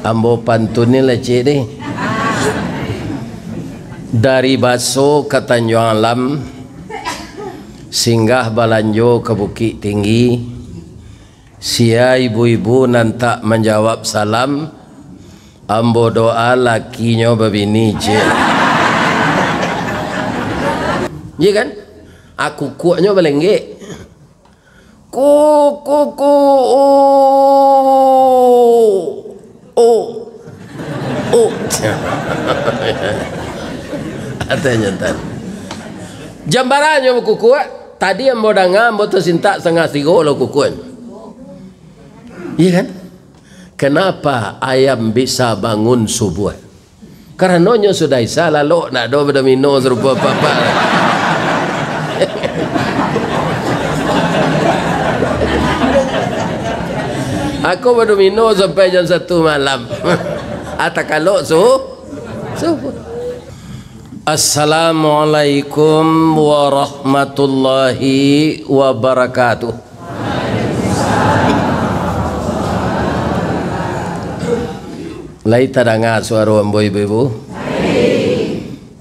Ambo pantuni leceh deh. Dari Baso ke Tanjung Alam, singgah Balanjo ke Bukit Tinggi. Sia ibu-ibu nantak menjawab salam. Ambo doa lakinya babini je. Iya kan? Aku kuatnya balengge. Ku Atanya tan. Jambarannya buku kuat. Tadi yang mau dengar, mau tersintak setengah tiga lo kukuan. Iya kan? Kenapa ayam bisa bangun subuh? Karena nonyo sudah isa lalu nak do beda mino serupa apa-apa. Aku baru minum sampai jam 1 malam. Atau kalau subuh. Assalamualaikum warahmatullahi wabarakatuh. Lai terdengar suara ambo ibu-ibu?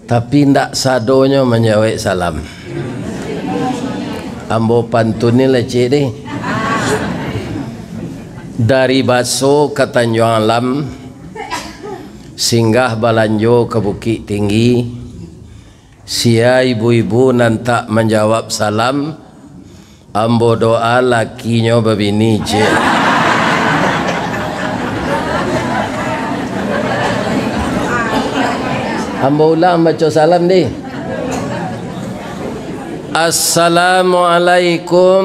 Tapi ndak sadonya menjawab salam. Ambo pantuni leceh deh. Dari Baso ke Tanjung Alam, singgah Balanjo ke Bukit Tinggi. Sia ibu-ibu nantak menjawab salam. Ambo doa lakinya babini je. Ambo ulang baca salam deh. Assalamualaikum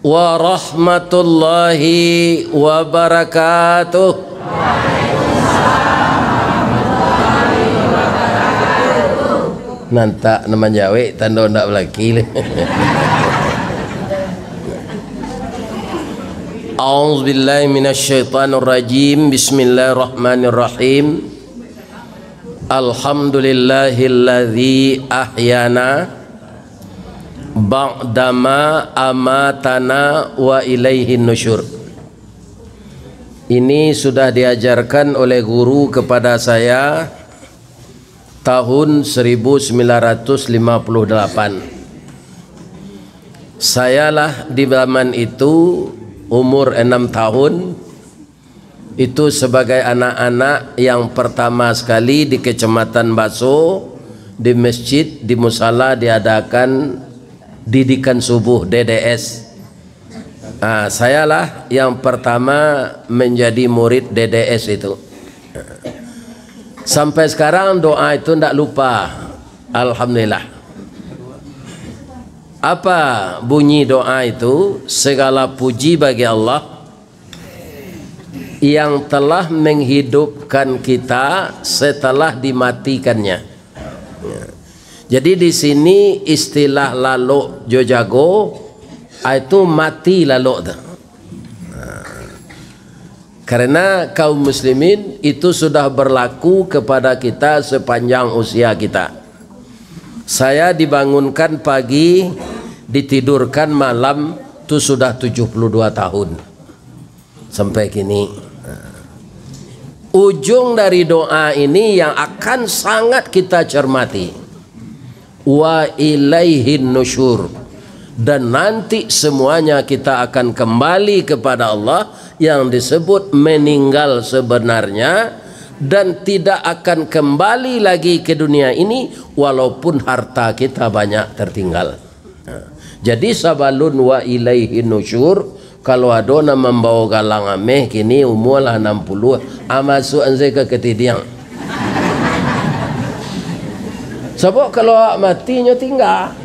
warahmatullahi wabarakatuh. Nantak nama Jawa tanda ndak belaki. A'udzubillahi minasyaitonirrajim. Bismillahirrahmanirrahim. Alhamdulillahilladzi ahyana ba'dama amatana wa ilaihin nusyur. Ini sudah diajarkan oleh guru kepada saya tahun 1958. Sayalah di zaman itu umur 6 tahun. Itu sebagai anak-anak yang pertama sekali di Kecamatan Baso, di masjid, di musala diadakan didikan subuh DDS. Sayalah yang pertama menjadi murid DDS itu. Sampai sekarang doa itu tidak lupa. Alhamdulillah. Apa bunyi doa itu? Segala puji bagi Allah yang telah menghidupkan kita setelah dimatikannya. Jadi di sini istilah lalu jojago itu mati lalu. Karena kaum muslimin itu sudah berlaku kepada kita sepanjang usia kita. Saya dibangunkan pagi, ditidurkan malam, itu sudah 72 tahun. Sampai kini. Ujung dari doa ini yang akan sangat kita cermati. Wa ilaihin nusyur. Dan nanti semuanya kita akan kembali kepada Allah yang disebut meninggal sebenarnya dan tidak akan kembali lagi ke dunia ini walaupun harta kita banyak tertinggal. Jadi sabalun wa ilaihi nusyur. Kalau ada nak membawa galang ameh kini umur lah 60 masuk anzai ke ketidiang. Sebab kalau matinya tinggal.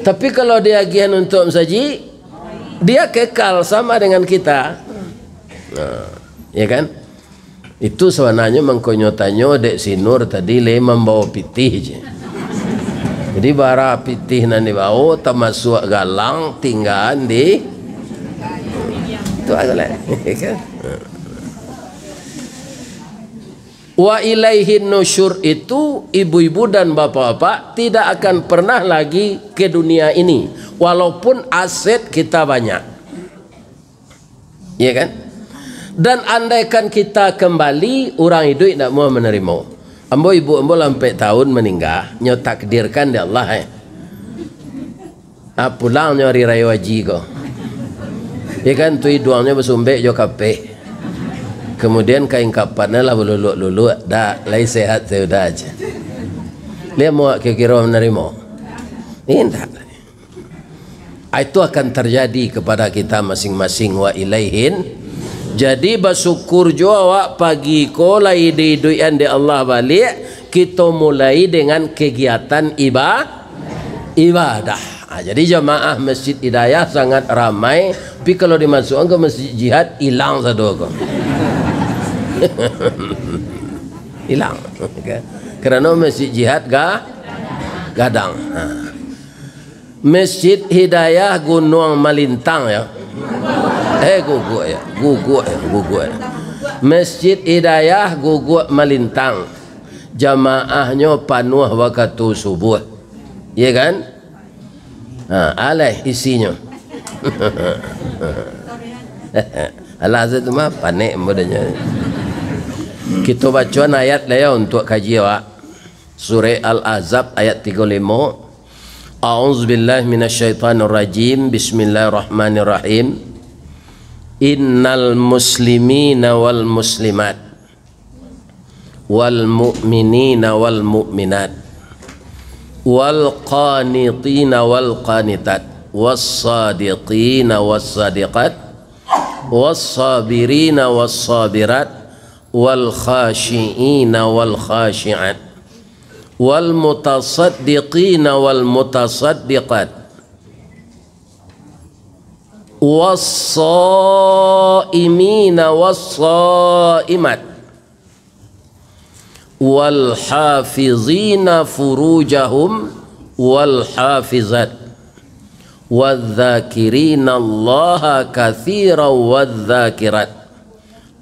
Tapi kalau dia agian untuk mensaji, dia kekal sama dengan kita. Ya kan? Itu sebenarnya mengkonyotanyo dek sinur tadi le membawa pitih je. Jadi bara pitih nan dibawa termasuk galang tinggal di itu adalah kan? Wa ilaihin nusyur itu ibu-ibu dan bapak-bapak tidak akan pernah lagi ke dunia ini walaupun aset kita banyak. Ya kan? Dan andaikan kita kembali, orang hidup tidak mau menerima. Ambo ibu ambo lampai tahun meninggal, nyo takdirkan di Allah. Pulang nyo hari raya haji ko. Ikan tu iduangnya bersumbek jo kape. Kemudian kain kapannya lah berluluk-luluk, dah lagi sehat sudah aja. Dia mau kira-kira menerima. Tidak. Itu akan terjadi kepada kita masing-masing wa ilaihin. Jadi bersyukur jua awak pagi ko lai diduian di Allah balik, kita mulai dengan kegiatan ibadah. Jadi jamaah Masjid Hidayah sangat ramai, tapi kalau dimasukkan ke Masjid Jihad hilang satu kok. Hilang. Kerana Masjid Jihad gadang. Masjid Hidayah Gunung Malintang ya. Guguk ya. Masjid Hidayah Guguk Malintang. Jamaahnya penuh waktu subuh. Ya kan? Alih isinya. Alah itu mah panik modanya. Kita baca ayat lah ya untuk kaji awak. Surah Al-Ahzab ayat 35. A'udzubillahi minasyaitonirrajim. Bismillahirrahmanirrahim. Innal muslimina wal muslimat wal mu'minina wal mu'minat wal qanitina wal qanitat was sadiqina was sadiqat was sabirina was sabirat wal khashiina wal khashi'at wal mutasaddiqina wal mutasaddiqat was-saimina was-saimat wal-hafizina furujahum wal-hafizat wadh-dhakirina Allaha katsiran wadh-dhakirat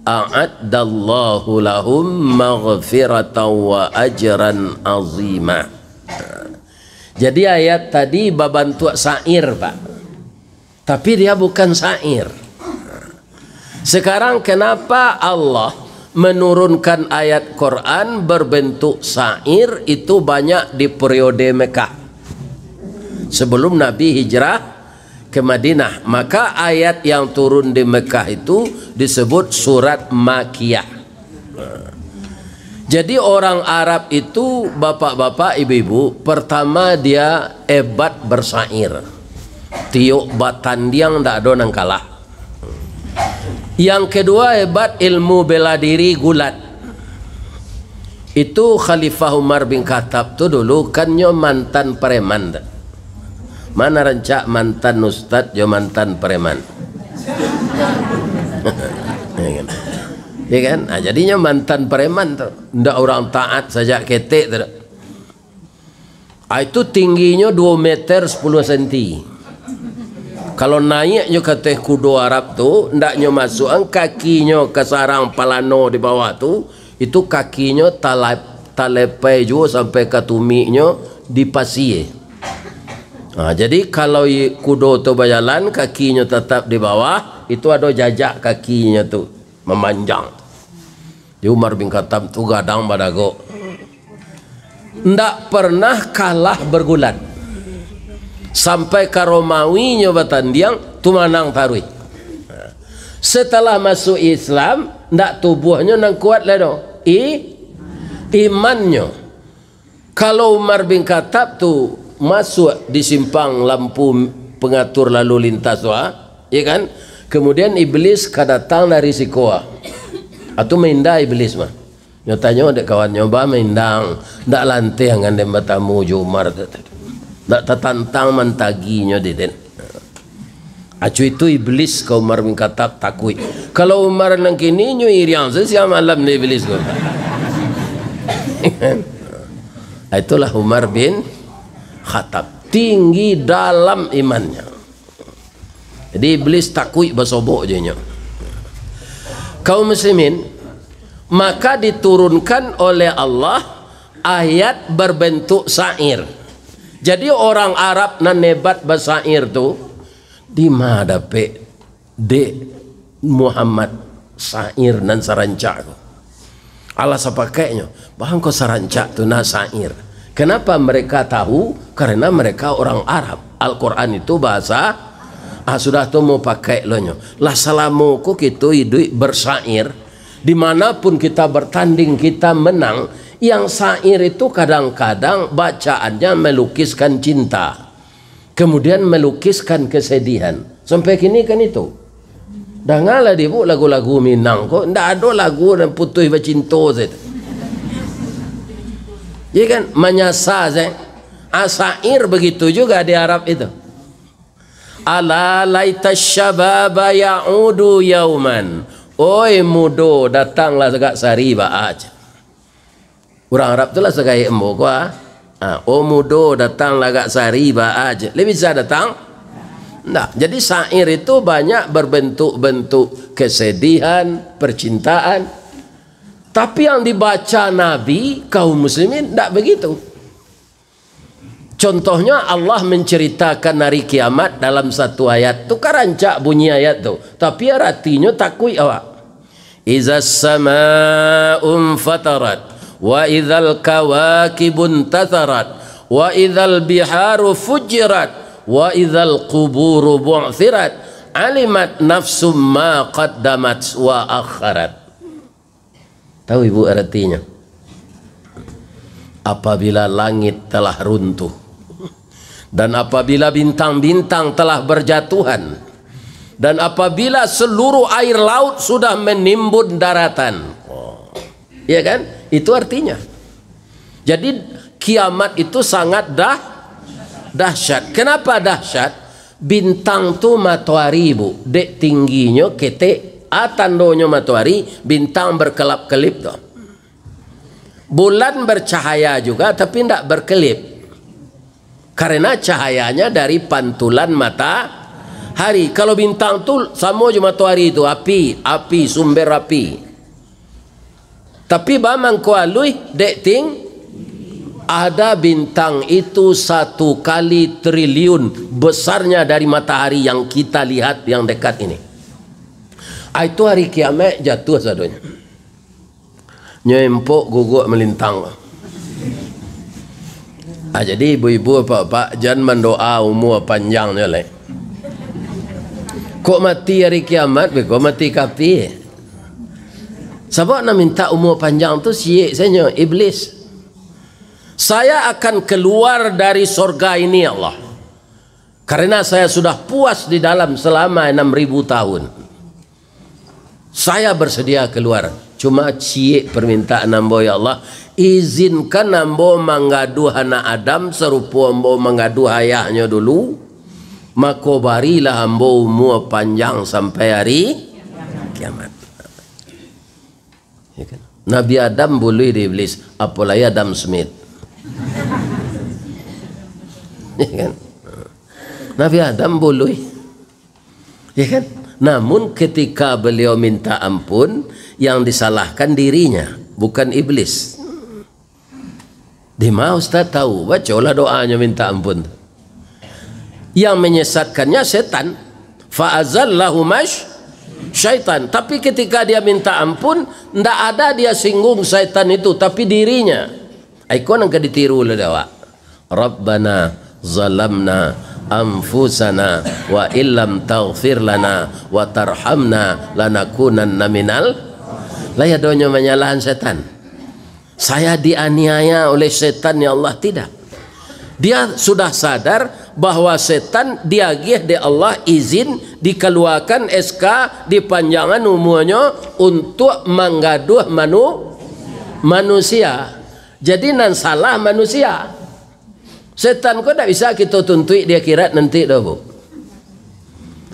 a'addallahu lahum maghfiratan wa ajran azima. Jadi ayat tadi babantu syair, Pak. Tapi dia bukan syair. Sekarang kenapa Allah menurunkan ayat Quran berbentuk syair itu banyak di periode Mekah. Sebelum Nabi hijrah ke Madinah. Maka ayat yang turun di Mekah itu disebut surat Makiyah. Jadi orang Arab itu, bapak-bapak, ibu-ibu, pertama dia hebat bersyair. Tiuk batandiang tak ada nang kalah. Yang kedua hebat ilmu bela diri gulat. Itu Khalifah Umar bin Khattab tu dulu kan nyo mantan preman. Mana rancak mantan ustad jo mantan preman. Ya kan? Jadinya mantan preman tu. Ndak orang taat saja ketek tu. Itu tingginya 2 meter 10 cm. Kalau naiknya ke teh kudo Arab tu, ndaknya masukkan kakinya ke sarang palano di bawah tu, itu kakinya talepai juga sampai ke tuminya di pasir. Jadi kalau kudo tu berjalan, kakinya tetap di bawah, itu ada jajak kakinya tu memanjang. Di Umar bin Khattab tu gadang badago. Ndak pernah kalah bergulat. Sampai ke Romawinya batandiang tu manang tarui. Setelah masuk Islam, ndak tubuhnya nang kuat lah do. Imannya. Kalau Umar bin Khattab tu masuk di simpang lampu pengatur lalu lintas tu, ya kan? Kemudian iblis datang dari Sikoa. Atau minda iblis mah. Nyatanya ada kawan nyoba mindang, ndak lantai dengan dem batamu Umar. Tak tertantang mentaginya deden. Acu itu iblis kau Umar bin Khattab takui. Kalau Umar nang kini nyu iriang sesiam malam ni iblis kau. Itulah Umar bin Khattab, tinggi dalam imannya. Jadi iblis takui basobok je nya. Kaum muslimin, maka diturunkan oleh Allah ayat berbentuk syair. Jadi orang Arab nan hebat bersair tu di mana pe de Muhammad sair dan sarancak. Alas pakainya, bahang ko sarancak tu na sair. Kenapa mereka tahu? Karena mereka orang Arab. Al-Quran itu bahasa sudah tu mau pakai lonyo. Lah salamu ko kita hidup bersair. Dimanapun kita bertanding kita menang. Yang sair itu kadang-kadang bacaannya melukiskan cinta, kemudian melukiskan kesedihan. Sampai kini kan itu. Dah ngalah dia bu lagu-lagu Minang kok. Ndak ada lagu dan putus bercinta saja. Ya kan menyasa saya. Asair begitu juga di Arab itu. Ala laita syababa ya'udu yauman. Oi mudo datanglah segak sari ba'aj. Orang Arab tu lah segai embo ko oh mudo datang lagak sari ba'aj. Lebih bisa datang? Nah, jadi syair itu banyak berbentuk-bentuk kesedihan, percintaan. Tapi yang dibaca Nabi kaum muslimin tidak begitu. Contohnya Allah menceritakan hari kiamat dalam satu ayat. Tu karancak bunyi ayat tu. Tapi artinya takui awak. Iza sama'un fatarat. Wa idzal kawakibun tatharat wa idzal biharu fujirat wa idzal quburu bu'thirat alimat nafsum ma qaddamat wa akharat. Tahu ibu artinya? Apabila langit telah runtuh dan apabila bintang-bintang telah berjatuhan dan apabila seluruh air laut sudah menimbun daratan. Ya kan? Itu artinya. Jadi kiamat itu sangat dahsyat. Kenapa dahsyat? Bintang tu matahari bu, dek tingginya kete, tandonyo matahari, bintang berkelap-kelip tu. Bulan bercahaya juga tapi tidak berkelip. Karena cahayanya dari pantulan matahari. Kalau bintang tu sama je matahari itu api, sumber api. Tapi bamang kualui dek ting ada bintang itu 1 kali triliun besarnya dari matahari yang kita lihat yang dekat ini. Itu hari kiamat jatuh sadonya. Nyempok guguk melintang. Jadi ibu-ibu bapak jangan mendoa umur panjangnya le. Kok mati hari kiamat, kok mati kapi. Sebab nak minta umur panjang tu siik saja iblis. Saya akan keluar dari surga ini Allah. Karena saya sudah puas di dalam selama 6.000 tahun. Saya bersedia keluar. Cuma siik permintaan ambo ya Allah. Izinkan ambo mengadu anak Adam serupa ambo mengadu ayahnya dulu. Maka barilah ambo umur panjang sampai hari kiamat. Ya kan? Nabi Adam boleh di iblis, apalagi Adam Smith. Ya kan? Nabi Adam boleh. Ya kan? Namun ketika beliau minta ampun, yang disalahkan dirinya, bukan iblis. Di mana Ustaz tahu? Bacalah doanya minta ampun. Yang menyesatkannya setan. Fa'azallahu syaitan. Tapi ketika dia minta ampun, tidak ada dia singgung syaitan itu, tapi dirinya. Ikon yang ditiru oleh dewa. Rabbana zalamna anfusana wa illam taghfir lana wa tarhamna lanakunanna minal. Lah doanya menyalahkan setan. Saya dianiaya oleh setan ya Allah, tidak. Dia sudah sadar bahwa setan diagih di Allah izin dikeluarkan SK dipanjangan umurnya untuk menggaduh manusia. Jadi nan salah manusia. Setan kok tidak bisa kita tuntui dia kira nanti dah bu.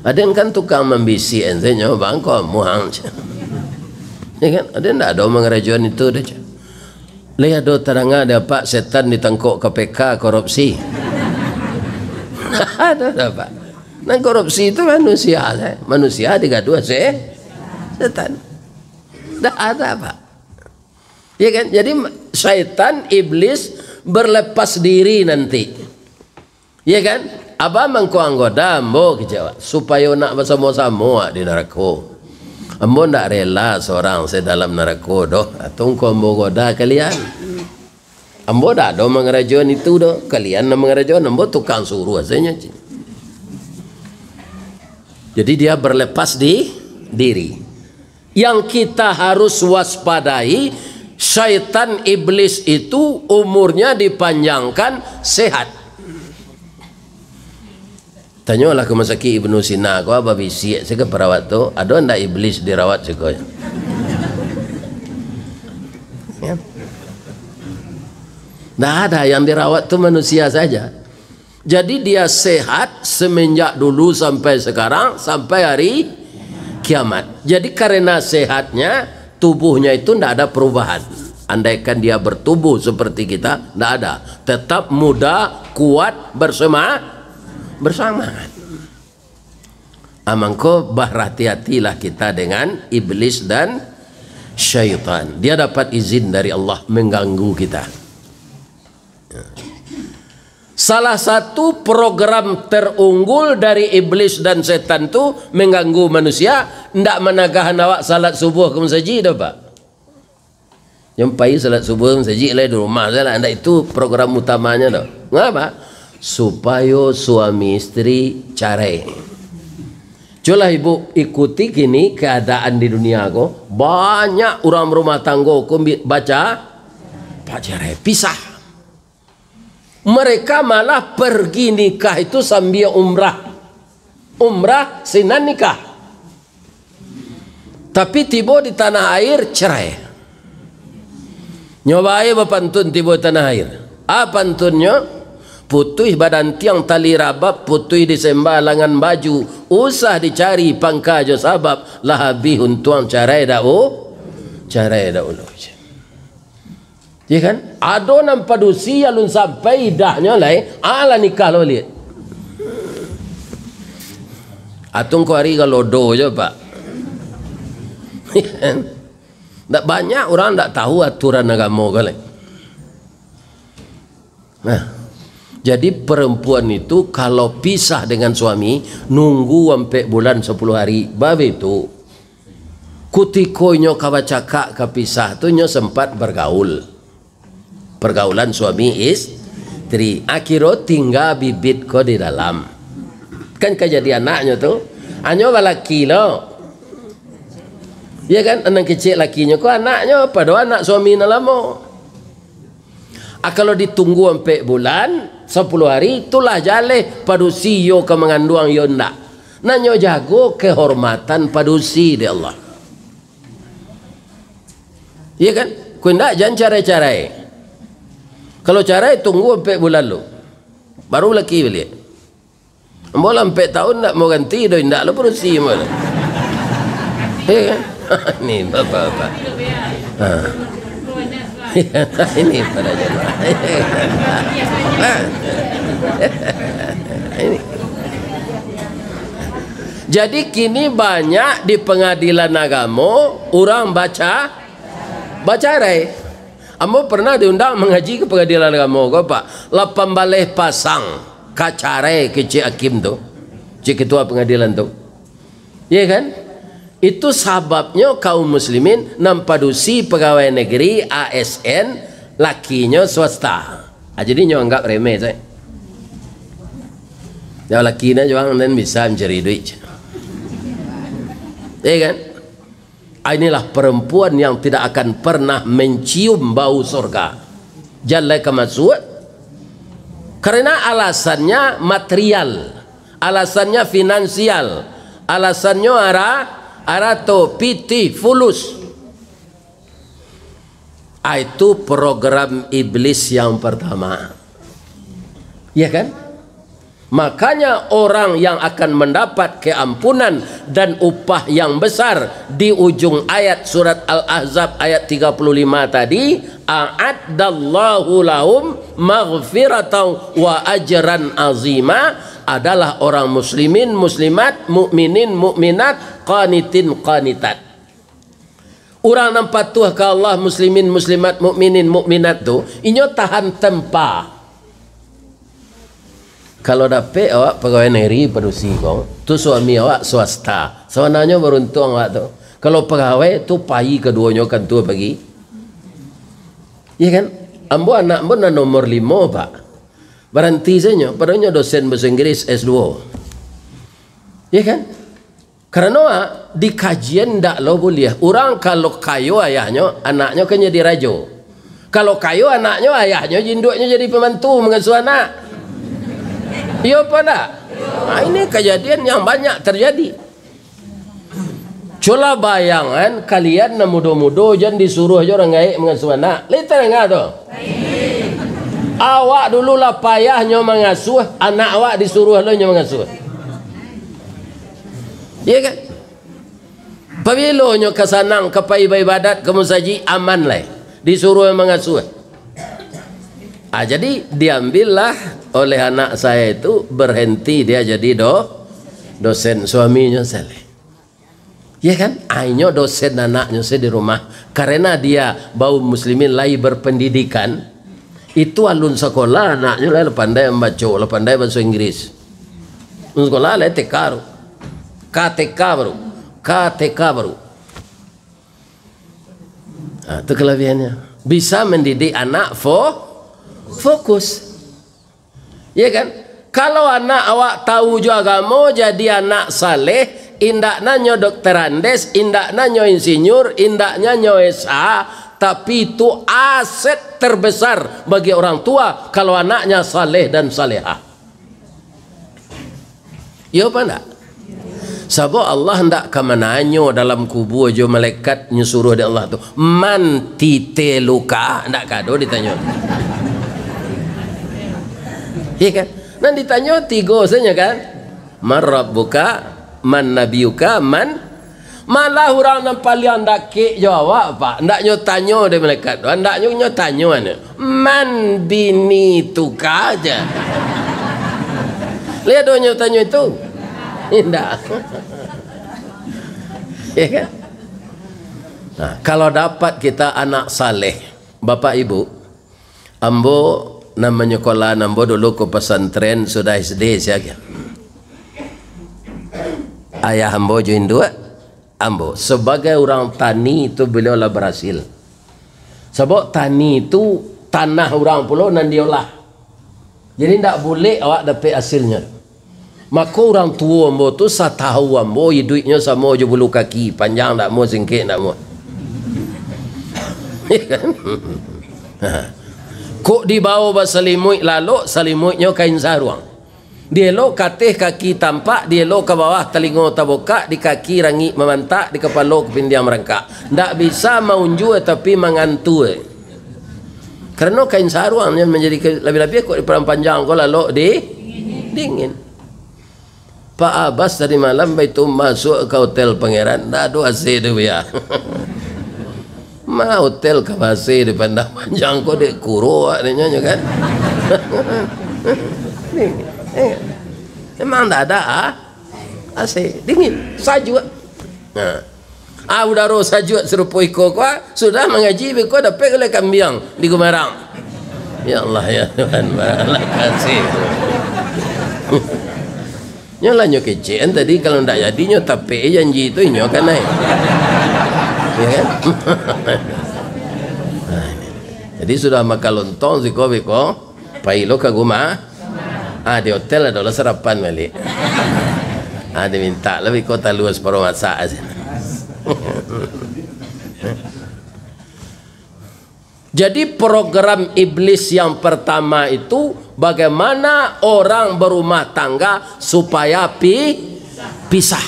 Ada yang kan tukang membisi entenya bang kok muang. Ya kan? Ada tidak ada mengerajuan itu dah. Lihat do terangga dapat setan ditangkap KPK korupsi. Ada pak. Nah korupsi itu manusia, manusia digaduh setan. Tidak ada pak. Ya kan? Jadi syaitan iblis berlepas diri nanti. Ya kan? Abang mangko anggoda mbok kecewa supaya nak bersama-sama di neraka. Ambo ndak rela seorang saya dalam neraka doh. Atau kau ambo goda kalian. Ambo dah do mengerajuan itu doh. Kalian nak mengerajuan ambo tukang suruh asanya. Jadi dia berlepas di diri. Yang kita harus waspadai, syaitan iblis itu umurnya dipanjangkan sehat. Tanyalah ke Masaki Ibnu Sina, kau apa bisi sega perawat tu, ada ndak iblis dirawat sega? Ya. Ndak ada, yang dirawat tu manusia saja. Jadi dia sehat semenjak dulu sampai sekarang, sampai hari kiamat. Jadi karena sehatnya, tubuhnya itu ndak ada perubahan. Andaikan dia bertubuh seperti kita, ndak ada. Tetap muda, kuat, bersemangat. Amangko berhati-hatilah kita dengan iblis dan syaitan. Dia dapat izin dari Allah mengganggu kita. Salah satu program terunggul dari iblis dan setan itu mengganggu manusia. Ndak menagahan awak salat subuh ke masjid dah pak. Jumpai salat subuh ke masjid lah di rumah saja. Ndak itu program utamanya dah. Ngapa? Supaya suami istri cerai. Coba ibu ikuti kini keadaan di dunia ko. Banyak orang rumah tangga ko baca cerai, pisah. Mereka malah pergi nikah itu sambil umrah. Umrah sinan nikah. Tapi tiba di tanah air cerai. Nyobai bapantun tiba tanah air. Apa pantunnya? Putih badan tiang tali rabab, putih disembalangan baju, usah dicari pangkajo sabab lahabi huntuang carai dah ulu. Ya kan? Ado nampadusi alun sampai idahnya lai, ala nikah lo lihat. Atung ko hari kalau do je pak. Tak banyak orang tak tahu aturan agama kali. Nah. Jadi perempuan itu kalau pisah dengan suami nunggu sampai bulan 10 hari. Bab itu kutikonya kawacaka kepisah tu nyo sempat bergaul. Pergaulan suami istri. Akhirnya tinggal bibit ko di dalam. Kan kejadian anaknya tu. Anyo laki lo. Ya kan anak kecil lakinya ko anaknya padahal anak suami na lama. Kalau ditunggu sampai bulan 10 hari itulah jaleh padusi yo ke mengandung yo ndak. Nanyo jago kehormatan padusi di Allah. Iya kan? Ku ndak jangan carai-carai. Kalau carai tunggu sampai bulan lu. Baru laki beli. Ambo sampai tahun ndak mau ganti do ndak lu padusi mo. Iya kan? Ni bapak-bapak. Ini pada jemaah. Ini. Jadi kini banyak di pengadilan agama orang baca rai. Ambo pernah diundang mengaji ke pengadilan agama ko pak. 8 baleh pasang kacarai ke Cik Hakim tu, Cik Ketua Pengadilan tu. Iya kan? Itu sebabnya kaum muslimin nampadusi pegawai negeri ASN lakinya swasta. Jadi nyo anggap remeh saya. Ya lakinya juga dan bisa mencari duit. kan? Inilah perempuan yang tidak akan pernah mencium bau surga. Jalla kamasud. Karena alasannya material, alasannya finansial, alasannya arato piti fulus. Itu program iblis yang pertama. Ya kan? Makanya orang yang akan mendapat keampunan dan upah yang besar di ujung ayat surat Al-Ahzab ayat 35 tadi, a'addallahu lahum maghfiratan wa ajran azima, adalah orang muslimin muslimat, mukminin mukminat, qanitin qanitat. Orang yang patuh ke Allah, muslimin muslimat, mukminin mukminat tu inyo tahan tempa. Kalau dapat awak pegawai negeri padusi kau, tu suami awak swasta. Sebenarnya beruntung awak tu. Kalau pegawai tu pai keduanya kan tu bagi. Ya kan? Ambo anak ambo na nomor 5 pak. Berhenti saja. Padahal dosen bahasa Inggris S2. Ya kan? Karena di kajian ndak lo boleh. Orang kalau kayu ayahnya, anaknya kan jadi rajo. Kalau kayu anaknya, ayahnya jinduknya jadi pembantu mengasuh anak. Iya apa enggak? Nah, ini kejadian yang banyak terjadi. Coba bayangan kalian na muda-muda jangan disuruh aja orang gaib mengasuh anak. Lihat enggak tu? Awak dulu lah payahnya mengasuh, anak awak disuruh lo nya mengasuh. Iya kan? Pabilo nya kesanang kepai ibadat ke musaji aman lah. Disuruh mengasuh. Jadi diambillah oleh anak saya itu, berhenti dia jadi dosen, suaminya saleh. Ya kan? Ayo dosen anaknya saya di rumah karena dia bau muslimin lagi berpendidikan. Itu alun sekolah anaknya lah pandai membaca, lah pandai bahasa Inggris. Sekolah lah TK baru. KTK baru. Nah, itu kelebihannya. Bisa mendidik anak fokus. Ya kan? Kalau anak awak tahu juga agama jadi anak saleh, indaknya nyo dokter Andes, indaknya nyo insinyur, indaknya nyo SA, tapi itu aset terbesar bagi orang tua kalau anaknya saleh dan salehah. Ya apa enggak? Sebab Allah hendak kemananyo dalam kubur jo malaikat nyuruh dia Allah tu man titeluka ndak kado ditanya. Iya kan? Nanti ditanya 3 saja kan? Man rabbuka, man nabiyuka, man. Malah orang yang paling ndak ke jawab pak, ndak nyo tanya dia malaikat. Ndak nyo tanya mana? Man bini tuka aja. Lihat dia tanya itu. Tidak. Ya kan? Nah, kalau dapat kita anak saleh, bapak ibu, ambo namanya sekolah ambo dulu ke pesantren sudah SD saja. Ayah ambo join 2, ambo sebagai orang tani itu beliau lah berhasil. Sebab tani itu tanah orang pulau nan diolah. Jadi tidak boleh awak dapat hasilnya. Maka orang tua ambo tu satahu ambo hidupnya sama je bulu kaki panjang tak mau singkit tak mau. Kok dibawa berselimut lalu selimutnya kain sarung. Dia lo katih kaki tampak, dia lo ke bawah telinga terbuka, di kaki rangi memantak, di kepala kepindian merangkak. Tak bisa maunju tapi mengantu. Karena kain sarung yang menjadi lebih-lebih kok di panjang kau lalu dingin. Pak Abbas tadi malam itu masuk ke hotel Pangeran, dah ada AC dia ya. Ma hotel ke AC di pandang panjang kok dek kuro adanya kan. Memang tak ada AC dingin sajuk. Nah, udara sajuk serupa iko kau sudah mengaji kau dapat oleh kambing di Gumarang. Ya Allah ya Tuhan, barakallah kasih. Nyolah nyo kecil tadi kalau ndak jadi nyo tapi janji itu nyo kan naik. Ya kan? Jadi sudah makan lontong si kowe ko, pailo ke rumah. Di hotel adalah sarapan balik. Dia minta lebih kota luas separuh masak aja. Jadi program iblis yang pertama itu bagaimana orang berumah tangga supaya pisah.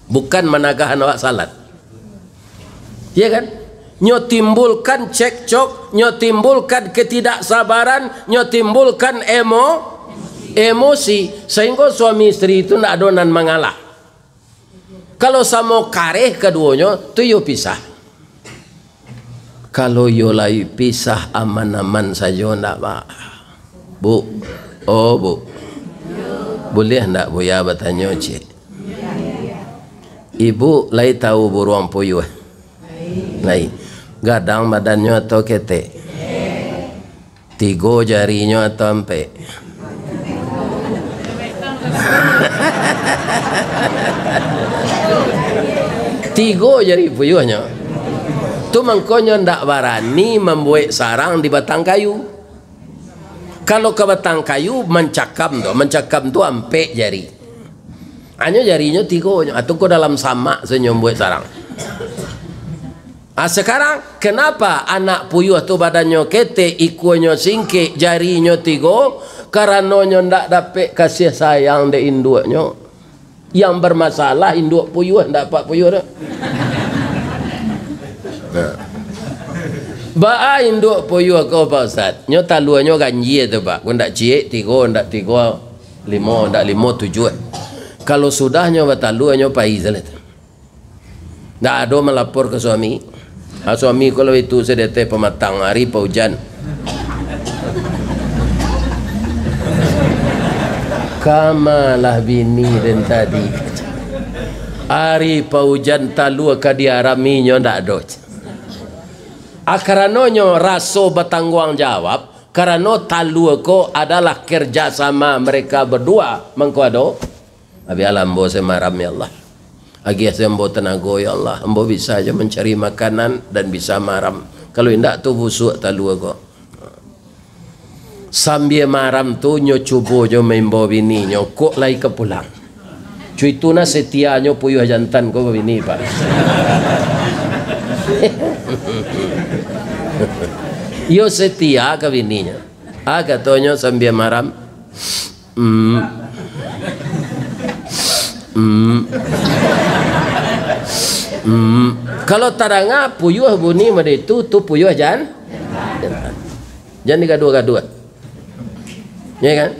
Bukan menagahan awak salat. Ya kan? Nyo timbulkan cekcok, nyo timbulkan ketidaksabaran, nyo timbulkan emosi sehingga suami istri itu nak adonan mengalah. Kalau sama kareh keduanya tu yo pisah. Kalau yo lagi pisah aman-aman saja ndak pak. Bu, oh bu, boleh ndak bu ya bertanya cik. Ibu lagi tahu buruang puyuh. Lagi gadang badannya atau ketek. 3 jarinya atau empe. Tiga jari puyuhnya. Tu mangkonyo ndak barani membuat sarang di batang kayu. Kalau ke batang kayu mencakam tu ampe jari. Hanya jarinya tiga, atau ke dalam samak senyum buat sarang. Sekarang kenapa anak puyuh tu badannya kete, ikunya singkik, jarinya tiga? Karenanya ndak dapat kasih sayang de induknya. Yang bermasalah induk puyuh ndak dapat puyuh dah. Ba induk puyuh kau Pak Ustaz. Nyo taluannya ganji tu Pak. Kau ndak cie tiga, ndak tiga, lima, ndak lima, tujuh. Kalau sudahnya bataluannya pai zalet. Ndak ada melapor ke suami. Suami kalau itu sedete pematang hari hujan. Kamalah bini dan tadi. Hari hujan talu ka diaraminya ndak ada. Akaranonyo raso bertanggung jawab karena talu ko adalah kerjasama mereka berdua mengkodo. Abi alam bo semaram ya Allah. Agi sembo tenaga ya Allah. Ambo bisa aja mencari makanan dan bisa maram. Kalau indak tu busuk talu ko. Sambil maram tu nyo cubo jo membo bini nyo kok lai ke pulang. Cuy tu na setia nyo puyuh jantan ko bini Pak. Yo setia ke bininya. Katanya sambil maram. Kalau taranga puyuh bunyi pada itu tu puyuh jantan. Jangan digaduh-gaduh. Ya kan?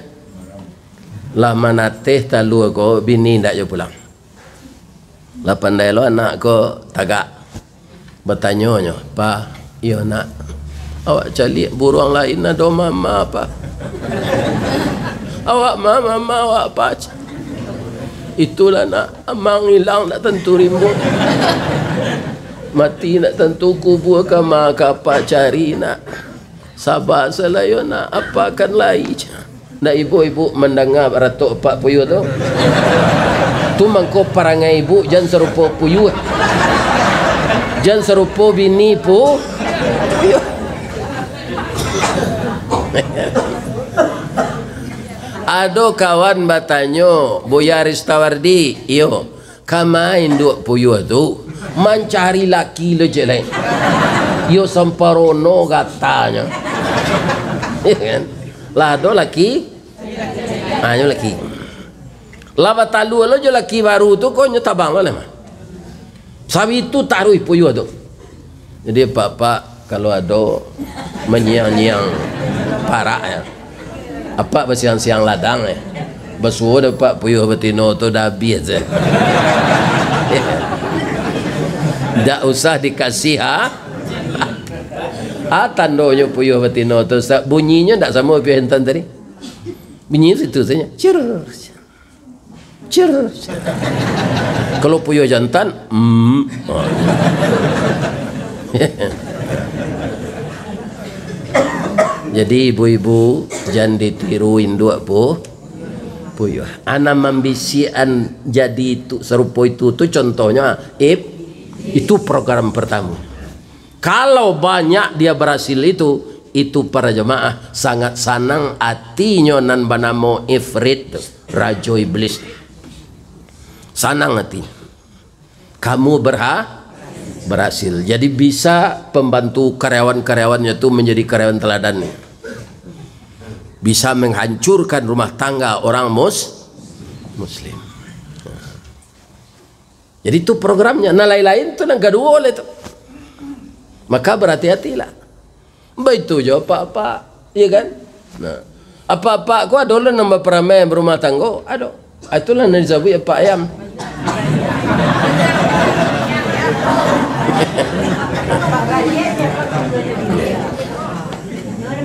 Lah mana teh talu ko bini ndak jo pulang. Lah pandai lo anak ko tagak. Bertanya, "Pa, iya nak. Awak cari burung lain ada mama apa? Awak mama awak apa? Itulah nak, amang hilang nak tentu rimbun. Mati nak tentu kubur ke maka apa cari nak. Sabar selayo nak, apa akan lain." Nak ibu-ibu mendengar ratuk pak puyuh tu. Tu mangko parangai ibu jangan serupa puyuh. Jangan serupa bini pu. Ado kawan batanyo Buya Ristawardi, iyo kama induk puyuh tu mencari laki leje lain. Yo samparono katanya. Iya kan? Lah do laki, nyo laki. Lah batalu lo jo laki baru tu kau nyo tabang lo lemah. Sabi itu taruh puyuh tu. Jadi pak kalau ada menyiang-nyiang parak ya. Apa bersiang-siang ladang ya. Bersuara pak puyuh betino tu dah habis ya. Tak usah dikasih tandanya puyuh betino tu bunyinya tak sama puyuh hentan tadi. Bunyi itu saja. Cer. Kalau puyuh jantan, Jadi ibu-ibu jangan ditiru induk puyuh. Anak membisian jadi itu serupa itu contohnya itu program pertama. Kalau banyak dia berhasil itu para jemaah sangat senang hatinya nan banamo ifrit rajo iblis. Senang hati. Kamu berhasil. Jadi bisa pembantu karyawan-karyawannya itu menjadi karyawan teladan. Bisa menghancurkan rumah tangga orang muslim. Jadi itu programnya. Nah lain-lain itu nang gaduh oleh itu. Maka berhati-hatilah. Begitu jo apa-apa, iya kan? Nah, apa-apa aku ada lah nambah peramai berumah tangga, ada. Itulah yang disebut apa ayam.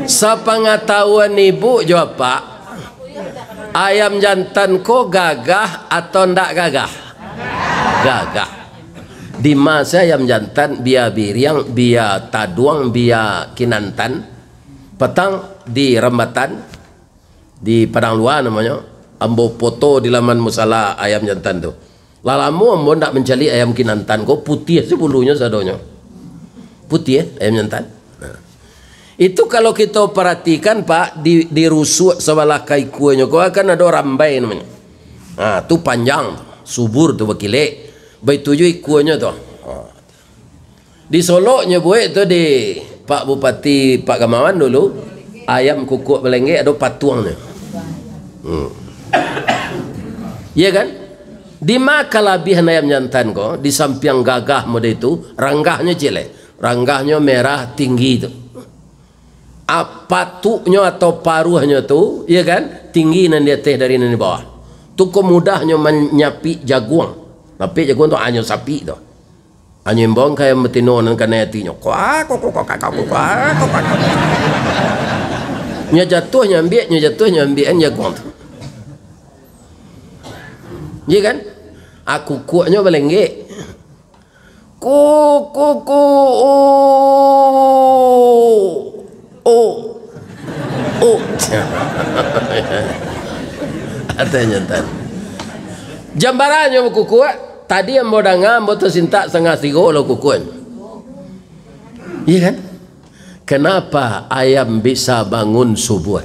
Sepengetahuan ibu jawab Pak, ayam jantan ko gagah atau ndak gagah? Gagah. Di masa ayam jantan biar biriang, biar taduang, biar kinantan, petang di rembatan, di padang luar namanya, ambo foto di laman musala ayam jantan tu. Lalamu ambo ndak mencari ayam kinantan kok putih sih bulunya sadonya. Putih ayam jantan. Nah. Itu kalau kita perhatikan Pak di rusuk sebelah kai kuahnya kau akan ada rambai namanya. Nah, tu panjang, subur tu bakile. Baik tujuh kuahnya tu. Di Solo nyebuat tu di Pak Bupati Pak Gamawan dulu ayam kukuk belengge ada patuangnya. Iya kan? Di maka labihan ayam jantan kok di samping gagah mode itu ranggahnya jelek, ranggahnya merah tinggi itu. Patuknya atau paruhnya tu, iya kan? Tinggi nan dia teh dari nan di bawah. Tu kemudahnya menyapi jaguang. Tapi jaguang tu hanya sapi tu. Hanya embong kayak betino nan kana hatinya. Kuak. Nya jatuhnya ambil jaguang tu. Iya kan? Aku kuatnya belengge. Ku. Ada jantan. Jambarannya buku kuat. Tadi yang mau dangam, mau tersintak setengah tiga lo kukuan. Iya kan? Kenapa ayam bisa bangun subuh?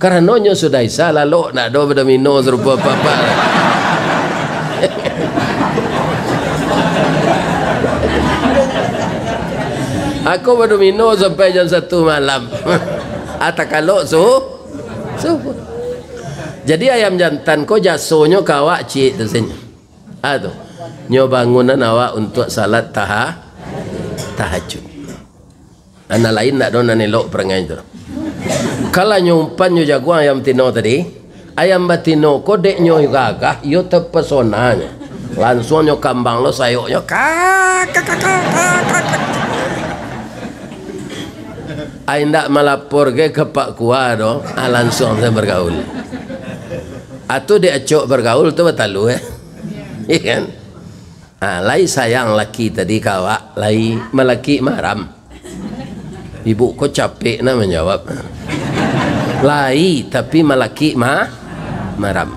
Karena nonyo sudah isa lalu nak do berdomino serupa apa-apa. Aku berdomino sampai jam 1 malam. Atau kalau subuh. Jadi ayam jantan ko jasonya kawak cik tu sini. Aduh, nyo bangunan awak untuk salat tahajud. Anak lain nak dona nelok perangai itu. Kalau nyumpan nyo jaguang ayam tino tadi, ayam batino ko dek nyo gagah, yo terpesonanya. Langsung nyo kambang lo sayoknya kak. Ay ndak melapor ke Pak Kuado, langsung saya bergaul. Atau dia acok bergaul tu betul iya kan? Lai sayang laki tadi kawak, lai melaki maram. Ibu kok capek nak menjawab. Lai tapi melaki maram.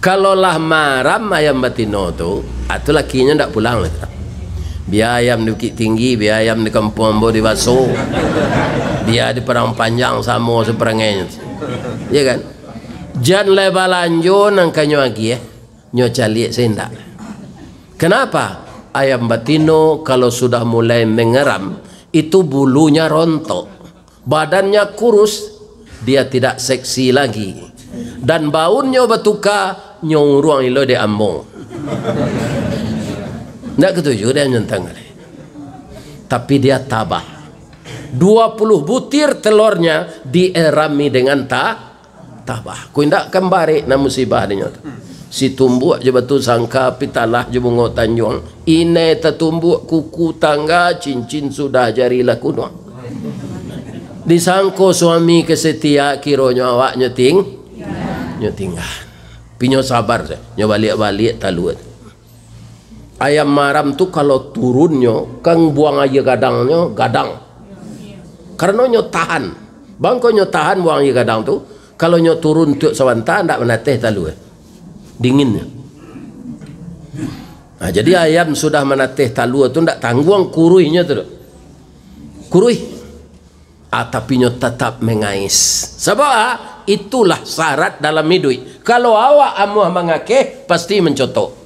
Kalau lah maram ayam batino tu, atau lakinya ndak pulang lah. Biar ayam di Bukit Tinggi, biar ayam di Kampung Ambo di Baso, biar di Padang Panjang sama seperangainya. Iya kan? Jan lebar lanjut nangkanyo lagi nyo calik sendak. Kenapa? Ayam batino kalau sudah mulai mengeram itu bulunya rontok, badannya kurus, dia tidak seksi lagi, dan baunnya betuka nyuruang ilo de ambong. Tidak ketujuh dia nyentang kali. Tapi dia tabah. 20 butir telurnya dierami dengan tabah. Ku indak kembari na musibah dia. Si tumbuk je batu sangka pitalah je bungo tanjung. Ine tertumbuk kuku tangga cincin sudah jarilah kuno. Disangko suami kesetia kironya awak nyotinggan. Pinyo sabar saya. Nyo balik-balik taluat. Ayam maram tu kalau turunnya kang buang aja gadang. Karena nyo tahan. Bangko nyo tahan buang aja gadang tu. Kalau nyo turun tu sawanta ndak menateh taluat. Dinginnya. Nah, jadi ayam sudah menateh talua tu ndak tangguang kuruinya tu. Kurui. Tapi nyo tetap mengais. Sebab itulah syarat dalam hidup. Kalau awak amuh mengakeh pasti mencotok.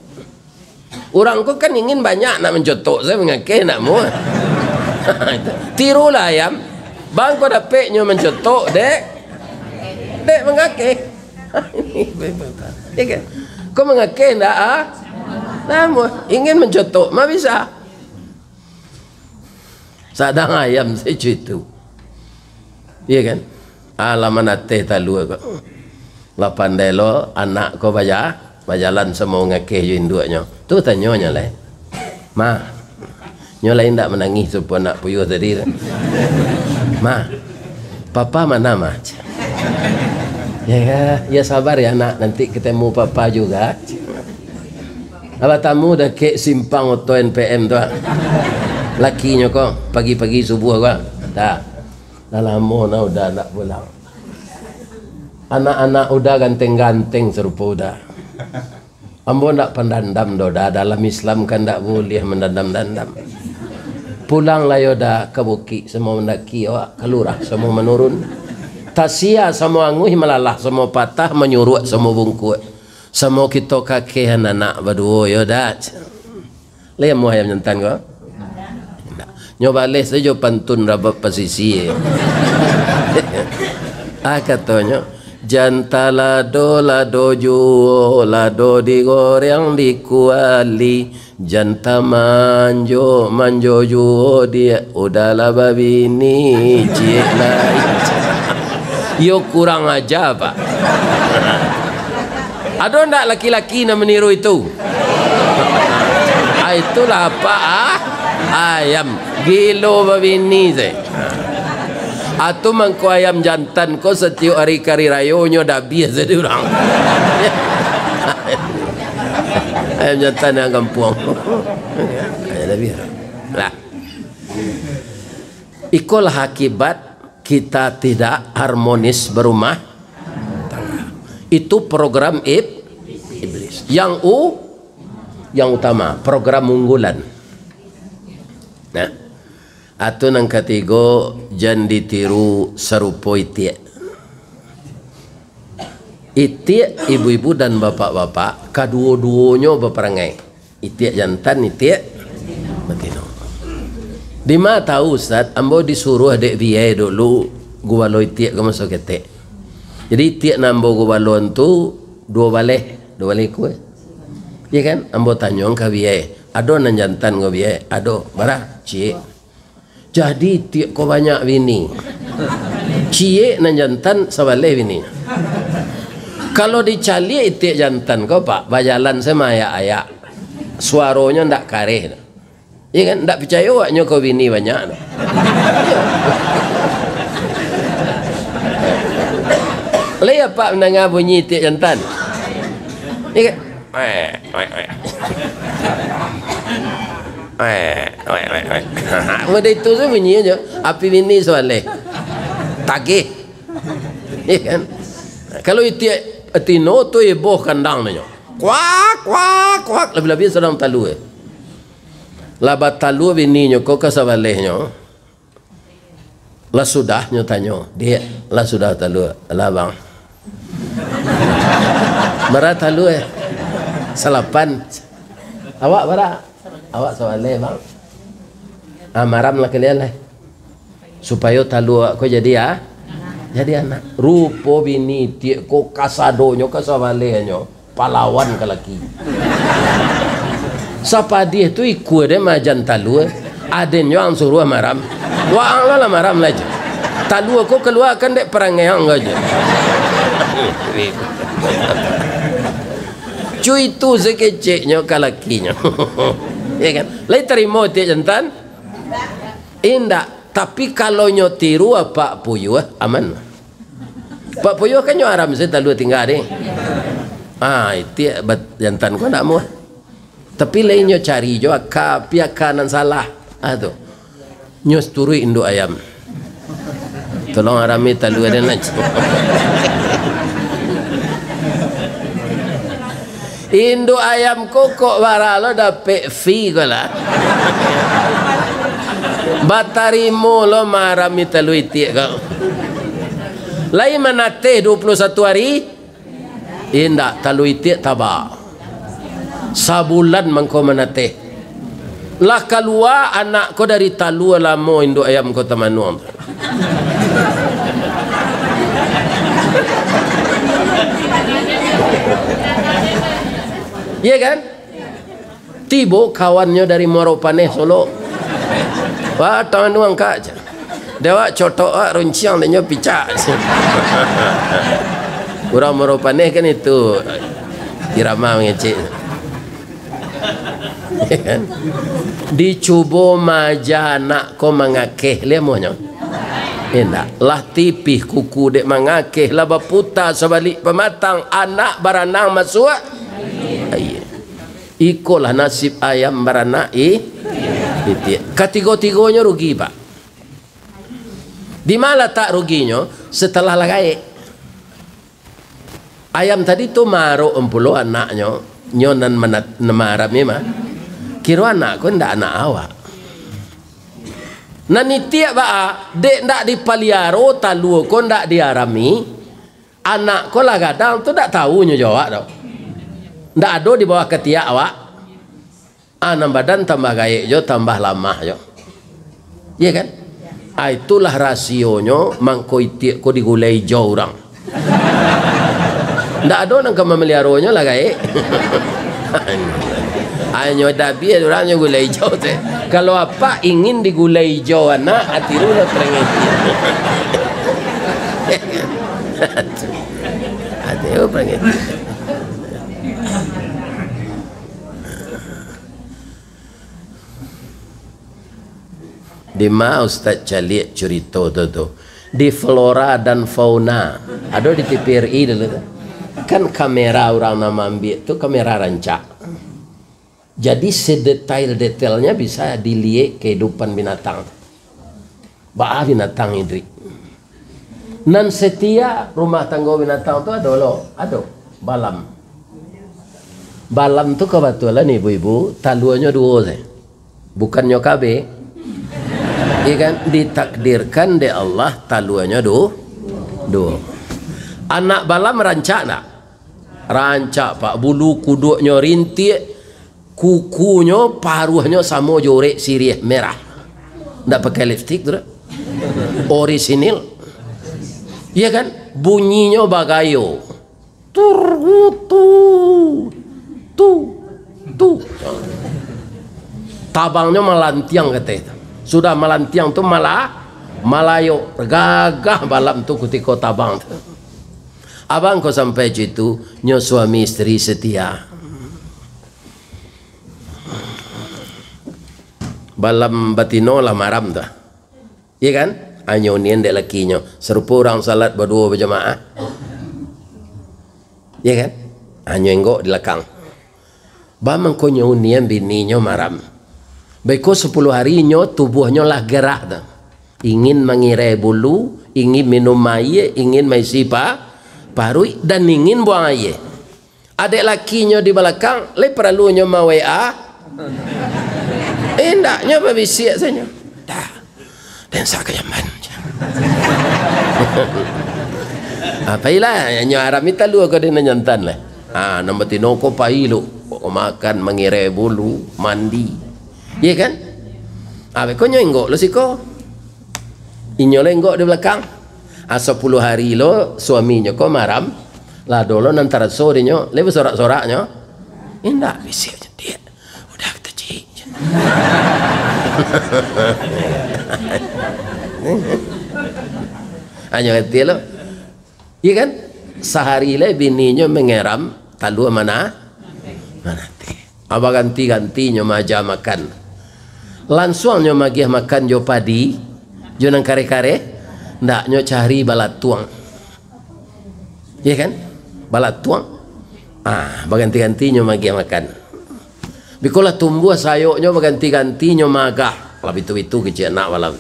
Orang ku kan ingin banyak nak mencotok, saya mengakeh nak muh. Tirulah ayam. Bang kau dapat nyo mencotok dek mengakeh. Ya kan? Kau mengakeh ndak namun ingin mencotok, mah bisa. Sadang ayam secu itu. Iya kan? Alaman ateh talu kok. Lapan delo anak kau bajalan semua ngakeh yo induknya. Tu tanyonya lah. Ma. Nyo lain ndak menangis supaya nak puyuh tadi. Ma. Papa mana ma? Ya sabar ya nak, nanti ketemu papa juga. Apa tamu dah kek simpang atau NPM tu. Lakinya kok pagi-pagi subuh kok. Tak. Dah lama nah udah nak pulang. Anak-anak udah ganteng-ganteng serupa udah. Ambo ndak pendandam doda, dalam Islam kan ndak boleh mendandam-dandam. Pulanglah yoda ke bukit, semua mendaki awak kelurah, semua menurun. Tasia semua anguh melalah, semua patah menyuruh, semua bungkuk. Semua kita kakek anak berdua yoda. Lihat mu ayam jantan kau? Nyoba les saja pantun rabat posisi. Katanya janta lado juo lado digoreng dikuali janta manjo juo dia udahlah babini cik lain. Yo kurang aja pak. Ada ndak laki-laki nak meniru itu? Itulah apa ayam gilo babini saya. Atau mangko ayam jantan ko setiap hari kari rayonyo dah biasa dia orang. Ayam jantan yang kampung. Dah biasa. Lah. Ikulah akibat kita tidak harmonis berumah tangga. Itu program iblis. Yang utama, program unggulan. Nah, atau nang ketiga jangan ditiru serupa itik. Itik ibu-ibu dan bapak-bapak kedua-duanya berperangai. Itik jantan, itik betina. Di mana tahu Ustaz, ambo disuruh adik biaya dulu gua balo itik ke masuk ketek. Jadi itik nambo gua balo tu dua balai kue. Ya kan? Ambo tanya ke biaya, ado nan jantan gua biaya, ado bara cik. Jadi tiap kau banyak bini, cie nan jantan sebalai bini. Kalau dicali tiap jantan kau pak, bajalan sama ayak-ayak, suaranya ndak kareh. Ya kan, ndak percaya waknya kau bini banyak. Lihat pak mendengar bunyi tiap jantan. Ya kan? Mudah itu tu bunyi aja. Api bini soalnya tagih, ya kan? Kalau itu tino tu ibuh kandang nanya, kuak kuak kuak lebih sedang talu. Labat talu bini nyo kau kasabalehnya. Lah sudahnya tanya dia, lah sudah talu, lah bang. Berat talu salapan. Awak berat. Awak soalnya bang, maram lah kalian lah, supaya talu aku jadi anak. Rupo bini tiak ko kasadonyo kasabalenya pahlawan kalaki. Siapa dia tu ikut dia majan talu, adenyo ang suruh maram, wang lah maram lah je. Talu aku keluarkan dek perangai ang aja. Cuy itu sekeceknya kalakinya. Ya kan? Lai terima tiap jantan? Indak. Tapi kalau nyo tiru Pak Puyuh aman. Pak Puyuh kan nyo haram saya talu tinggal deh. Itu jantan ko nak mau. Tapi lai nyo cari jo pihak kanan salah. Tu. Nyo turui induk ayam. Tolong harami talu ada nak. Induk ayam kokok baralo dapet fee kola. Batarimo lo marami talu itik kau. Lai manate 21 hari. Indak talu itik tabak. Sabulan mangko manate. Lah keluar anak ko dari talu lamo induk ayam ko tamanuang. Iya kan? Tibo kawannya dari Moropaneh Solo. Wah, tangan nuang kak. Dewa cotok runciang dan picak. Kurang Moropaneh kan itu irama mengecek. Ya kan? Dicubo maja anak ko mangakeh lihat monya. Enak lah tipih kuku dek mangakeh lah baputa sebalik pematang anak baranang masuk. Ikolah nasib ayam beranak ketiga-tiganya rugi pak. Di mana tak ruginya? Setelah lagai ayam tadi tu maru 40 anaknya nyonan nama Arab mah kira anak ko ndak anak awak. Nani tiap ba dek ndak dipaliaro talu ko ndak diarami anak ko lah kadang tu ndak tahu nyo jawab tau. Ndak ada di bawah ketiak awak. Anam badan tambah gaek jo tambah lamah jo. Iya kan? Itulah rasionya mangko itiak ko digulai jo orang. Ndak ada nang kamameliaronya lah gaek. Hanya dabi orang yang gulai hijau teh. Kalau apa ingin digulai hijau anak hati lu nak terengeti. Hati lu terengeti. Di mana Ustaz Calik cerita tu di flora dan fauna ada di TVRI dulu kan kamera orang nama ambil tu kamera rancak. Jadi sedetail-detailnya bisa dilihat kehidupan binatang. Ba'a binatang Idri. Nan setia rumah tangga binatang tu ada lo, ada balam. Balam tu kebetulan ibu-ibu taluannya dua sih. Bukannya KB. Iya kan ditakdirkan de Allah taluannya dua. Anak balam rancak nak? Rancak pak, bulu kuduknya rintik. Kukunya, paruhnya sama jorek sirih merah. Ndak pakai lipstick tu. Orisinil. Iya kan? Bunyinya bagayo. Tu. Tabangnya melantiang kata. Sudah melantiang tu malayo. Gagah balam tu ketika tabang tu. Abang kau sampai situ, nyo suami istri setia. Balam batino lah maram dah. Iya kan? Anyo nian dek lakinya. Serupa orang salat berdua berjamaah. Iya kan? Anyo enggok di belakang. Bamang ko nyo nian bininya maram. Baiko 10 hari nyo tubuhnya lah gerak dah. Ingin mengirai bulu, ingin minum air, ingin maisipa, parui dan ingin buang air. Adik lakinya di belakang, le perlunya mau WA. Ndaknya berbisik saja. Dah. Dan saya keyaman. Apa ilah nyo Arab itu lu ko din nyantan lah. Nombor tino ko pailu, ko makan mengirai bulu, mandi. Iya kan? Apa ko nyo enggok lo siko. Inyo le enggok di belakang. 10 hari lo suaminya ko maram. Lah dolo nantara sore nyo, le sorak-soraknya. Ndak bisik dia. Udah kita cik. Hanya kata lo, iya kan? Sehari le bininya mengeram, talu mana? Teh. Abang ganti-gantinya maja makan. Langsungnya magih makan jo padi, jo nang kare-kare, ndaknya cari balat tuang. Iya kan? Balat tuang. Baganti-gantinya magih makan. Bikola tumbuh sayoknya berganti-gantinya magah. Lah itu kecil nak malam.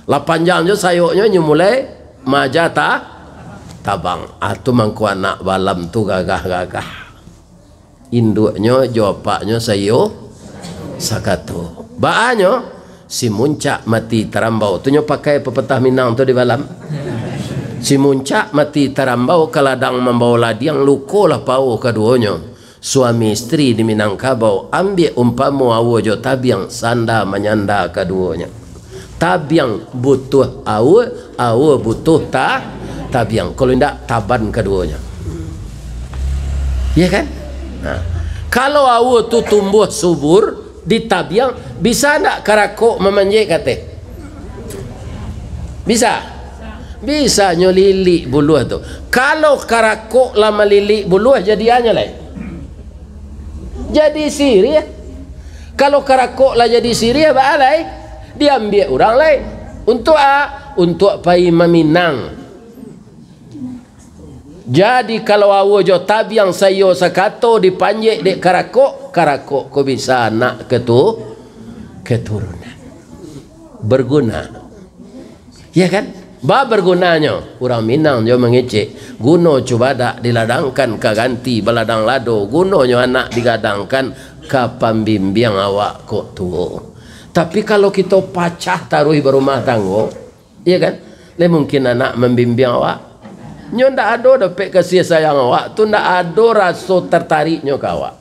Lah panjangnya sayoknya mulai majata tabang. Atu mangku anak balam tu gagah-gagah. Induknya jawabnya sayo sakato. Baanyo si muncak mati terambau. Tu nyo pakai pepetah Minang tu di balam. Si muncak mati terambau keladang membawa ladiang lukolah pau keduanya. Suami istri di Minangkabau ambil umpamu awo jo tabiang sanda menyanda keduanya. Tabiang butuh awo butuh tabiang. Kalau tidak taban keduanya. Iya kan? Nah, kalau awo tu tumbuh subur di tabiang, bisa tidak karakok memanjik kate? Bisa? Bisa nyolili buluh tu. Kalau karakok lama lili buluh jadiannya lain. Jadi sirih. Kalau karakok lah jadi sirih apa alai? Diambil orang lain. Untuk untuk pai meminang. Jadi kalau awo jo tabiang sayo sakato dipanjek dek karakok ko bisa nak keturunan. Berguna. Ya kan? Ba bergunanya orang Minang jo mengecek guno coba dak diladangkan ke ganti beladang lado gunonyo anak digadangkan ke pembimbing awak kok tuo. Tapi kalau kita pacah taruh berumah tanggo, iya kan? Le mungkin anak membimbing awak. Nyo ndak ada dapat kasih sayang awak, tu ndak ada rasa tertariknya ke awak.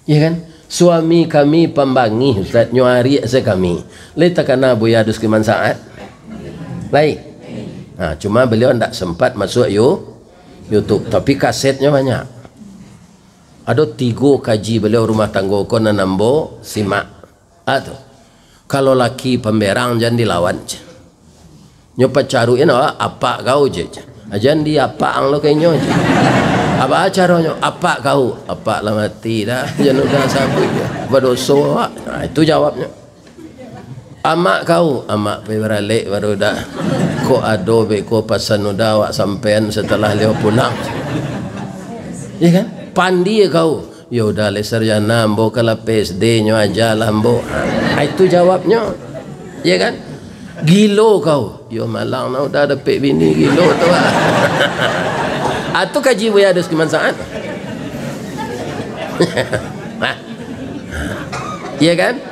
Iya kan? Suami kami pembangi Ustaz nyuari se kami. Le takana buya dus kiman saat. Baik. Nah, cuma beliau tidak sempat masuk YouTube, tapi kasetnya banyak. Ada 3 kaji beliau rumah tangga kona nambo simak. Atau kalau laki pemberang jangan dilawan. Nyopa caruin apa kau je. Jangan dia apa ang lo kayaknya. Apa caranya? Apa kau? Apa lah mati dah. Jangan udah sabut ya. Berdosa. Nah, itu jawabnya. Amak kau, amak pergi beralik baru dah. Kok ado beko pasan udah awak sampean setelah leo pulang. Ya kan? Pandi kau. Ya udah le sarjana ambo kala PSD nyo aja lah ambo. Itu jawabnya. Ya kan? Gilo kau. Yo malang na udah ada pek bini gilo tu. Atau kaji buaya ada sekiman saat. Ya kan?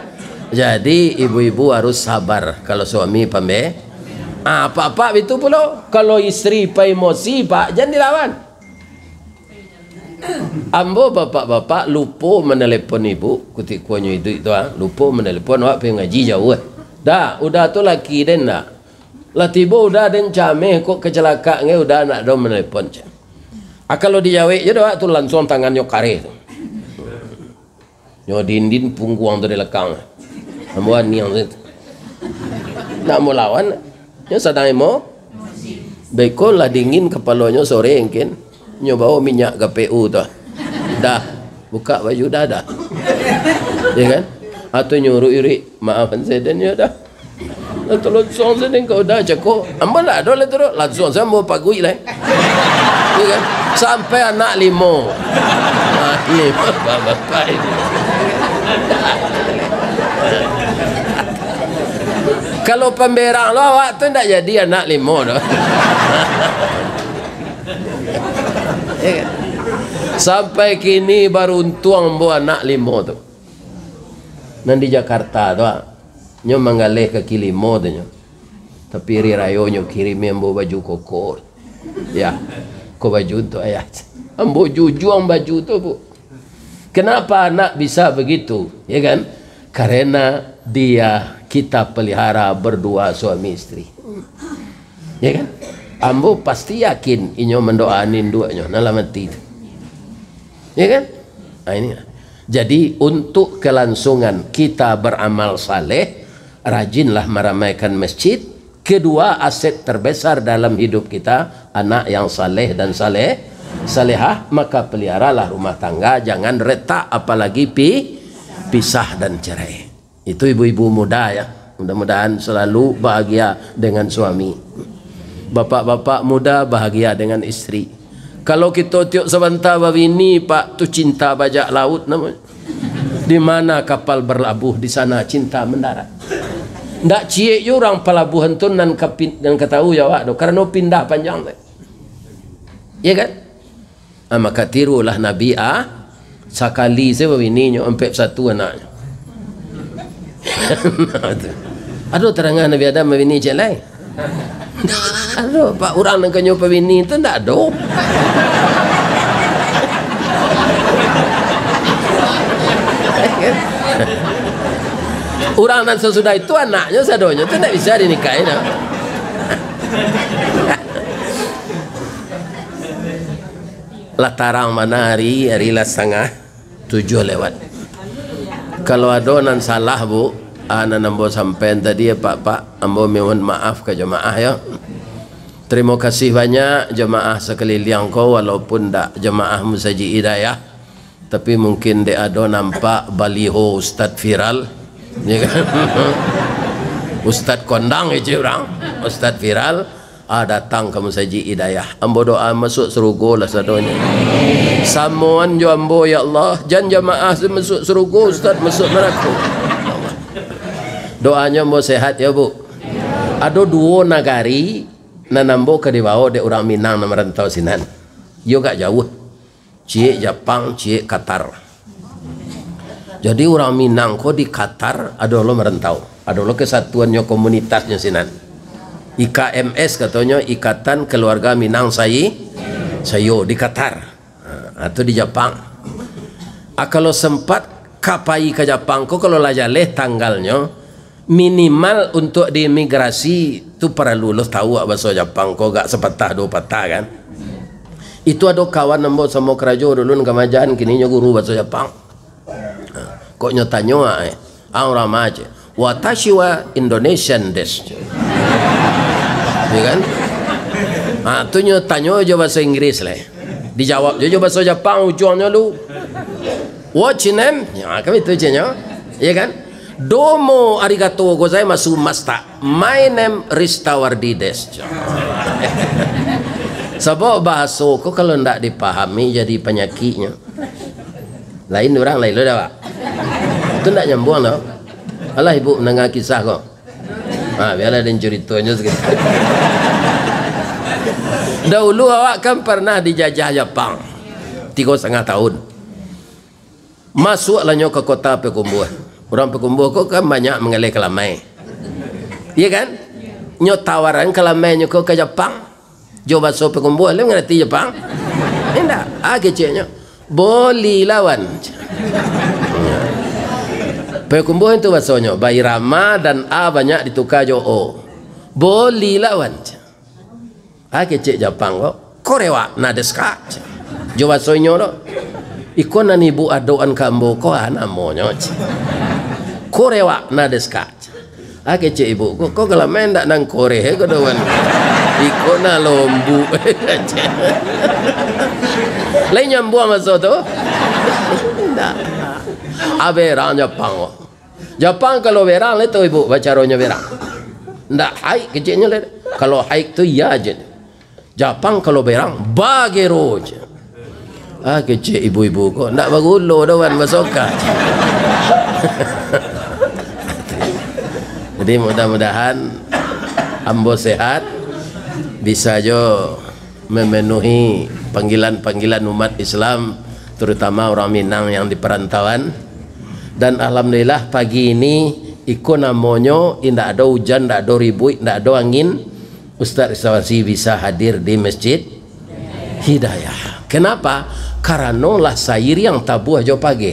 Jadi ibu-ibu harus sabar kalau suami pembe. Pak itu pula kalau istri pa emosi pak jangan dilawan. Ambo bapak-bapak lupa menelepon ibu ketika itu lupa menelepon awak pergi ngaji jauh. Dah udah tu laki den dah. Lah tiba udah den cameh kok kecelakaan udah nak dong menelepon. Kalau dijawab je dah tu langsung tangannya kare tu. Nyo dindin pungguang tu di lekang. Ambuan ni yang itu nak mau lawan nyo sadang emo beko lah dingin kepalanya sore mungkin nyo bawa minyak KPU tu dah buka baju dah ya kan atau nyuruh iri maafan saya dan ya dah tolong song sedeng kau dah cakap ambo lah ada terus langsung saya mau pagui lah ya kan sampai anak 5 ini bapak ini. Kalau pemberang lo awak tu tidak jadi anak 5 dah. Sampai kini baru untung buat anak 5 tu. Nanti Jakarta tu, nyo menggalih ke kilimo tu nyo. Tapi rirayo nyo kirim ambo baju koko. Ya, ko baju tu ayah. Ambo jujuang baju tu bu. Kenapa anak bisa begitu? Ya kan? Karena dia kita pelihara berdua suami istri. Ya kan? Ambo pasti yakin inyo mendoanin duanya dalam hati. Ya kan? Nah, ini. Jadi untuk kelangsungan kita beramal saleh, rajinlah meramaikan masjid. Kedua, aset terbesar dalam hidup kita anak yang saleh dan salehah, maka peliharalah rumah tangga, jangan retak apalagi pisah dan cerai. Itu ibu-ibu muda ya, mudah-mudahan selalu bahagia dengan suami. Bapak-bapak muda bahagia dengan istri. Kalau kita tiup sebentar babini pak tu cinta bajak laut namanya. Di mana kapal berlabuh di sana cinta mendarat. Ndak cie orang pelabuhan tu dan ketahui jawab do karena pindah panjang tu. Ya kan? Maka tirulah Nabi sekali saya babini nyo empek satu anaknya. Aduh terangan Nabi Adam babini je lain. Aduh pak orang nak kanyo babini tu ndak ada. Orang dan sesudah itu anaknya sadonya itu tidak bisa dinikahin. Latarang mana hari lah 6:30 lewat. Kalau ada nan salah bu, anak ambo sampai tadi ya pak ambo mohon maaf ke jemaah ya. Terima kasih banyak jemaah sekeliling kau walaupun tak jemaah Musaji Hidayah, tapi mungkin dia ada nampak baliho Ustaz viral. Ya kan? Ustaz kondang aja orang Ustaz viral datang ke Musaji Hidayah. Ambo doa masuk surga lah sadonya. Samuan jo ambo ya Allah, jan jamaah masuk surga, Ustaz masuk neraka. Doanya ambo sehat ya bu. Ada dua nagari nanambo ke di bawah de orang Minang na merantau sinan. Yo gak jauh. Cie Jepang, cie Qatar. Jadi orang Minang ko di Qatar ada lo merantau. Ada lo kesatuannya komunitasnya sinan. IKMS katanya Ikatan Keluarga Minang Sayo di Qatar. Atau di Jepang. Kalau sempat kapai ke Jepang ko kalau lajaleh tanggalnya minimal untuk diimigrasi tu perlu lo tahu bahasa Jepang ko gak sepatah dua patah kan. Itu ada kawan nembok sama kerajo dulu kemajaan kini guru bahasa Jepang. Kok nyotanya orang aja. Watashi wa Indonesian desu. Ya kan? Tu nyotanya aja bahasa Inggris lah. Dijawab aja bahasa Jepang ujungnya lu. What's your name? Ya, kami itu aja. Ya kan? Domo arigato gozaimasu masta. My name Ristawardi desu. Sebab bahasa kok kalau ndak dipahami jadi penyakitnya. Lain orang lain lo dah pak. Itu ndak nyambung tau. Alah ibu mendengar kisah kok. Biarlah ada ceritanya segitu. Dahulu awak kan pernah dijajah Jepang 3,5 tahun. Masuklah nyo ke kota Pekumbuh. Orang Pekumbuh kok kan banyak mengalih kelamai. Iya kan? Nyo tawaran kelamai nyo ke Jepang. Coba so Pekumbuh, lu ngerti Jepang? Tidak. Kecilnya boleh lawan. Pekumbuh itu bahasanya Bairama dan A banyak ditukar jo O. Boleh lawan. Kecil Jepang kok. Korewa nadeska. Jo bahasanya lo. Ikon nani bu adoan kambo ko anamonyo. Korewa nadeska. Kecil ibu kok kalau main ndak nang Korea ko doan. Ikon na lombu. Lain nyambung masa tu? Tidak. Berang Jepang. Jepang kalau berang itu ibu bacaronya berang. Tidak haik kecilnya le. Kalau haik tu ya aja. Jepang kalau berang bagero je. Kecil ibu-ibu kok tidak bagulo doan masoka. Jadi mudah-mudahan ambo sehat bisa jo memenuhi panggilan-panggilan umat Islam terutama orang Minang yang di perantauan. Dan alhamdulillah pagi ini ikut namanya tidak ada hujan, tidak ada ribut, tidak ada angin. Ustaz Rizawasi bisa hadir di Masjid Hidayah. Kenapa? Karena lah sair yang tabuh aja pagi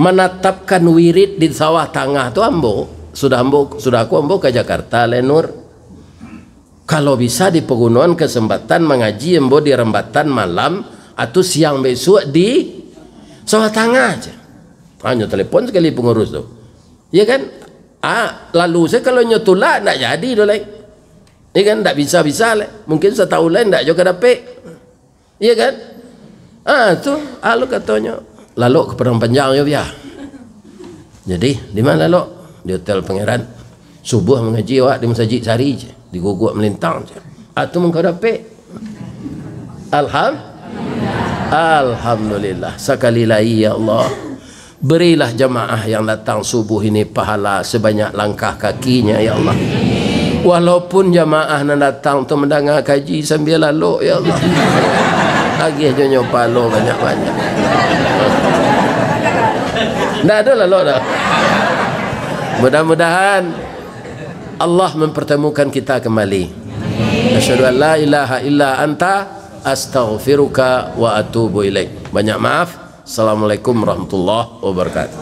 menetapkan wirid di sawah tengah tu ambo sudah aku ambo ke Jakarta Lenur. Kalau bisa di pegunungan kesempatan mengaji ambo di rembatan malam atau siang besok di sawah tengah aja. Hanya telepon sekali pengurus tu. Ya kan? Lalu saya kalau nyotulak tak jadi tu lain. Ya kan? Tak bisa-bisa lah. Mungkin setahun lain tak juga dapat. Ya kan? Tu lalu katanya. Lalu ke Padang Panjang ya biar. Jadi di mana lalu? Di Hotel Pangeran. Subuh mengaji awak di Masjid Sari je. Di Guguk Melintang je. Tu mengkau dapat. Alhamdulillah. Sekali lagi ya Allah. Berilah jamaah yang datang subuh ini pahala sebanyak langkah kakinya ya Allah. Walaupun jamaah yang datang untuk mendengar kaji sambil lalu ya Allah. Lagi aja nyopalo banyak-banyak. Tak ada lalu dah. Mudah-mudahan Allah mempertemukan kita kembali. Asyhadu an la ilaha illa anta astaghfiruka wa atubu ilaik. Banyak maaf. Assalamualaikum warahmatullahi wabarakatuh.